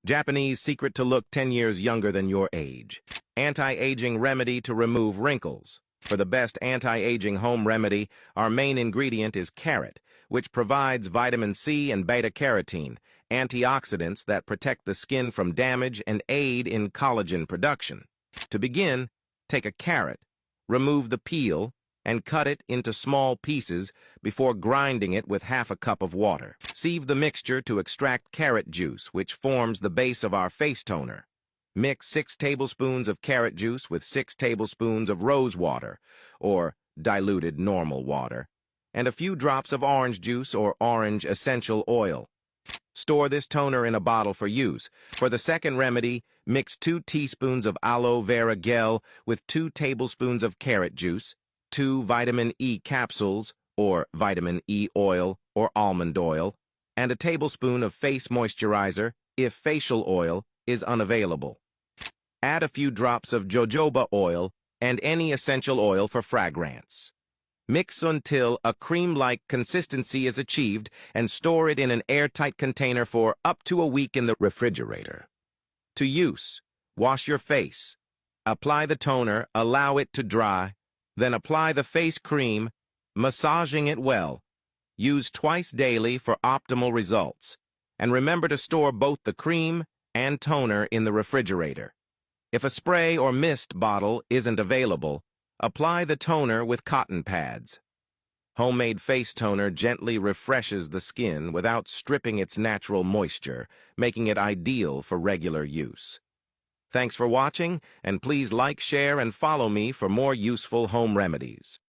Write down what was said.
Japanese secret to look 10 years younger than your age. Anti-aging remedy to remove wrinkles. For the best anti-aging home remedy, our main ingredient is carrot, which provides vitamin C and beta-carotene, antioxidants that protect the skin from damage and aid in collagen production. To begin, take a carrot, remove the peel, and cut it into small pieces before grinding it with half a cup of water. Sieve the mixture to extract carrot juice, which forms the base of our face toner. Mix 6 tablespoons of carrot juice with 6 tablespoons of rose water, or diluted normal water, and a few drops of orange juice or orange essential oil. Store this toner in a bottle for use. For the second remedy, mix 2 teaspoons of aloe vera gel with 2 tablespoons of carrot juice, 2 vitamin E capsules, or vitamin E oil or almond oil, and a tablespoon of face moisturizer if facial oil is unavailable. Add a few drops of jojoba oil and any essential oil for fragrance. Mix until a cream-like consistency is achieved and store it in an airtight container for up to a week in the refrigerator. To use, wash your face. Apply the toner, allow it to dry, then apply the face cream, massaging it well. Use twice daily for optimal results. And remember to store both the cream and toner in the refrigerator. If a spray or mist bottle isn't available, apply the toner with cotton pads. Homemade face toner gently refreshes the skin without stripping its natural moisture, making it ideal for regular use. Thanks for watching, and please like, share, and follow me for more useful home remedies.